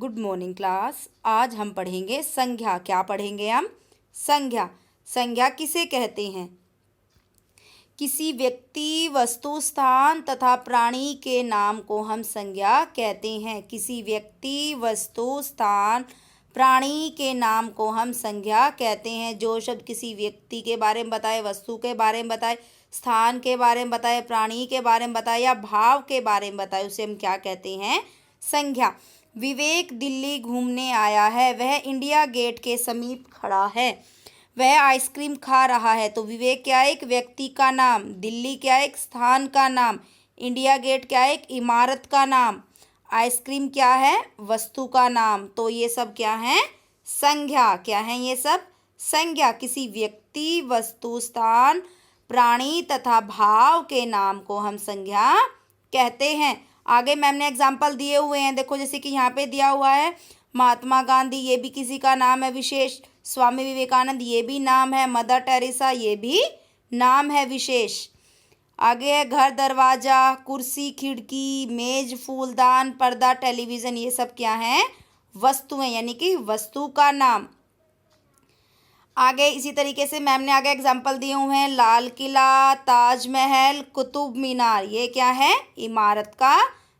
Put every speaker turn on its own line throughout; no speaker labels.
Good morning class. आज हम पढ़ेंगे संज्ञा। क्या पढ़ेंगे हम? संज्ञा। संज्ञा किसे कहते हैं? किसी व्यक्ति, वस्तु, स्थान तथा प्राणी के नाम को हम संज्ञा कहते हैं। किसी व्यक्ति, वस्तु, स्थान, प्राणी के नाम को हम संज्ञा कहते हैं। जो शब्द किसी व्यक्ति के बारे में बताए, वस्तु के बारे में बताए, स्थान के बारे में बताए, प्राणी के बारे में बताए या भाव के बारे में बताए, उसे हम क्या कहते हैं? संज्ञा। विवेक दिल्ली घूमने आया है। वह इंडिया गेट के समीप खड़ा है। वह आइसक्रीम खा रहा है। तो विवेक क्या है? एक व्यक्ति का नाम। दिल्ली क्या है? एक स्थान का नाम। इंडिया गेट क्या है? एक इमारत का नाम। आइसक्रीम क्या है? वस्तु का नाम। तो ये सब क्या है? संज्ञा। क्या है ये सब? संज्ञा। किसी व्यक्ति, वस्तु, स्थान, प्राणी तथा भाव के नाम को हम संज्ञा कहते हैं। आगे मैम ने एग्जाम्पल दिए हुए हैं, देखो जैसे कि यहाँ पे दिया हुआ है महात्मा गांधी, ये भी किसी का नाम है विशेष। स्वामी विवेकानंद, ये भी नाम है। मदर टेरेसा, ये भी नाम है विशेष। आगे है घर, दरवाजा, कुर्सी, खिड़की, मेज, फूलदान, पर्दा, टेलीविज़न, ये सब क्या हैं? वस्तुएं, यानी कि वस्तु का नाम। आगे इसी तरीके से मैम ने आगे एग्जाम्पल दिए हुए हैं लाल किला, ताजमहल, कुतुब मीनार, ये क्या है? इमारत का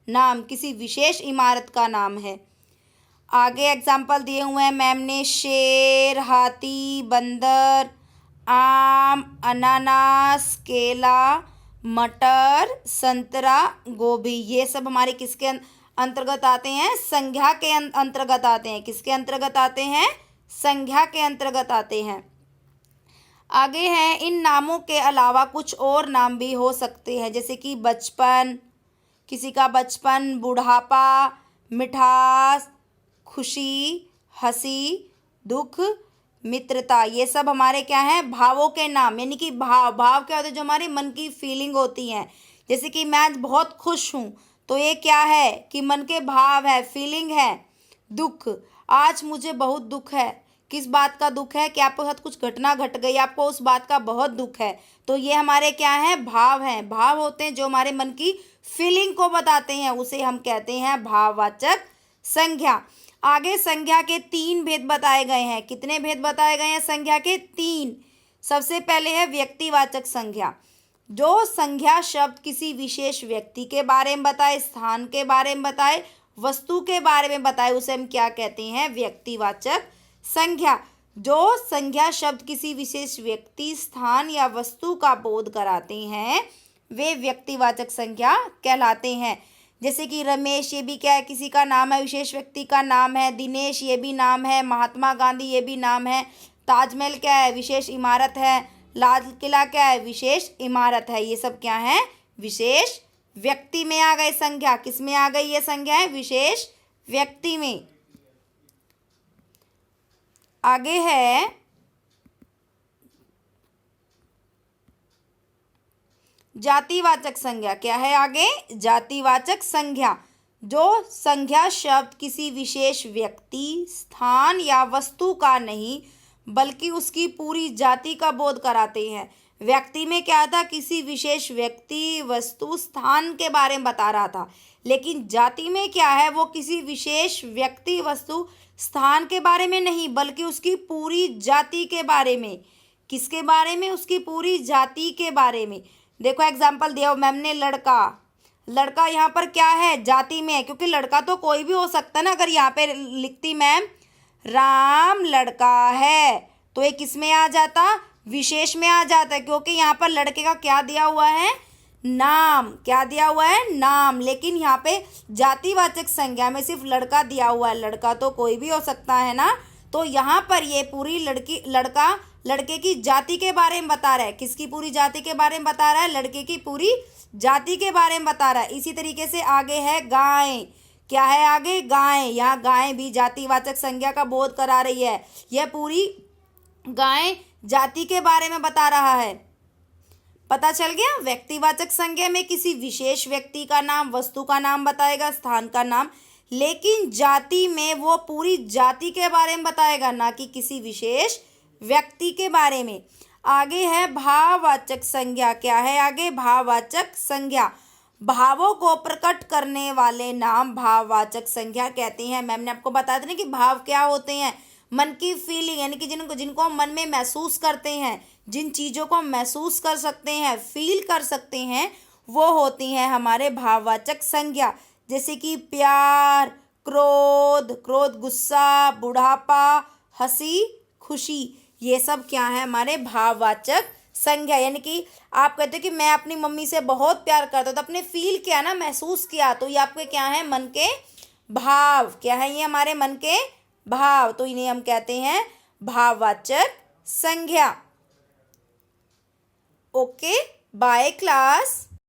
नाम, किसी विशेष इमारत का नाम है। आगे एग्जाम्पल दिए हुए हैं मैम ने शेर, हाथी, बंदर, आम, अनानास, केला, मटर, संतरा, गोभी, ये सब हमारे किसके अंतर्गत आते हैं? संज्ञा के अंतर्गत आते हैं। किसके अंतर्गत आते हैं? संज्ञा के अंतर्गत आते हैं। आगे हैं इन नामों के अलावा कुछ और नाम भी हो सकते हैं, जैसे कि बचपन, किसी का बचपन, बुढ़ापा, मिठास, खुशी, हंसी, दुख, मित्रता, ये सब हमारे क्या हैं? भावों के नाम। यानी कि भाव क्या होते हैं? जो हमारे मन की फीलिंग होती हैं। जैसे कि मैं आज बहुत खुश हूँ, तो ये क्या है? कि मन के भाव है, फीलिंग है। दुख, आज मुझे बहुत दुख है। किस बात का दुख है? कि आपके साथ कुछ घटना घट गई, आपको उस बात का बहुत दुख है। तो ये हमारे क्या हैं? भाव हैं। भाव होते हैं जो हमारे मन की फीलिंग को बताते हैं, उसे हम कहते हैं भाववाचक संज्ञा। आगे संज्ञा के 3 भेद बताए गए हैं। कितने भेद बताए गए हैं संज्ञा के? 3। सबसे पहले है व्यक्तिवाचक संज्ञा। जो संज्ञा शब्द किसी विशेष व्यक्ति के बारे में बताए, स्थान के बारे में बताए, वस्तु के बारे में बताए, उसे हम क्या कहते हैं? व्यक्तिवाचक संज्ञा। जो संज्ञा शब्द किसी विशेष व्यक्ति, स्थान या वस्तु का बोध कराते हैं, वे व्यक्तिवाचक संज्ञा कहलाते हैं। जैसे कि रमेश, ये भी क्या है? किसी का नाम है, विशेष व्यक्ति का नाम है। दिनेश, ये भी नाम है। महात्मा गांधी, ये भी नाम है। ताजमहल क्या है? विशेष इमारत है। लाल किला क्या है? विशेष इमारत है। ये सब क्या है? विशेष व्यक्ति में आ गए संज्ञा। किस में आ गई ये संज्ञा है? विशेष व्यक्ति में। आगे है जातिवाचक संज्ञा। क्या है आगे? जातिवाचक संज्ञा। जो संज्ञा शब्द किसी विशेष व्यक्ति, स्थान या वस्तु का नहीं बल्कि उसकी पूरी जाति का बोध कराते हैं। व्यक्ति में क्या था? किसी विशेष व्यक्ति, वस्तु, स्थान के बारे में बता रहा था। लेकिन जाति में क्या है? वो किसी विशेष व्यक्ति, वस्तु, स्थान के बारे में नहीं बल्कि उसकी पूरी जाति के बारे में। किसके बारे में? उसकी पूरी जाति के बारे में। देखो एग्जाम्पल दिया मैम ने, लड़का। लड़का यहाँ पर क्या है? जाति में है, क्योंकि लड़का तो कोई भी हो सकता है ना। अगर यहाँ पे लिखती मैम राम लड़का है, तो ये किस में आ जाता? विशेष में आ जाता है, क्योंकि यहाँ पर लड़के का क्या दिया हुआ है? नाम। क्या दिया हुआ है? नाम। लेकिन यहाँ पे जातिवाचक संज्ञा में सिर्फ लड़का दिया हुआ है। लड़का तो कोई भी हो सकता है ना। तो यहाँ पर ये पूरी लड़के की जाति के बारे में बता रहा है। किसकी पूरी जाति के बारे में बता रहा है? लड़के की पूरी जाति के बारे में बता रहा है। इसी तरीके से आगे है गाय। क्या है आगे? गाय। यहाँ गाय भी जातिवाचक संज्ञा का बोध करा रही है। यह पूरी गाय जाति के बारे में बता रहा है। पता चल गया? व्यक्तिवाचक संज्ञा में किसी विशेष व्यक्ति का नाम, वस्तु का नाम बताएगा, स्थान का नाम। लेकिन जाति में वो पूरी जाति के बारे में बताएगा, ना कि किसी विशेष व्यक्ति के बारे में। आगे है भाववाचक संज्ञा। क्या है आगे? भाववाचक संज्ञा। भावों को प्रकट करने वाले नाम भाववाचक संज्ञा कहते हैं। मैम ने आपको बता दें कि भाव क्या होते हैं, मन की फीलिंग, यानी कि जिनको हम मन में महसूस करते हैं, जिन चीज़ों को हम महसूस कर सकते हैं, फील कर सकते हैं, वो होती हैं हमारे भाववाचक संज्ञा। जैसे कि प्यार, क्रोध, गुस्सा, बुढ़ापा, हंसी, खुशी, ये सब क्या है हमारे भाववाचक संज्ञा। यानी कि आप कहते हो कि मैं अपनी मम्मी से बहुत प्यार करता हूँ, तो अपने फील किया ना, महसूस किया, तो ये आपके क्या है, मन के भाव। क्या है ये, हमारे मन के भाव। तो इन्हें हम कहते हैं भाववाचक संज्ञा। Okay, bye class.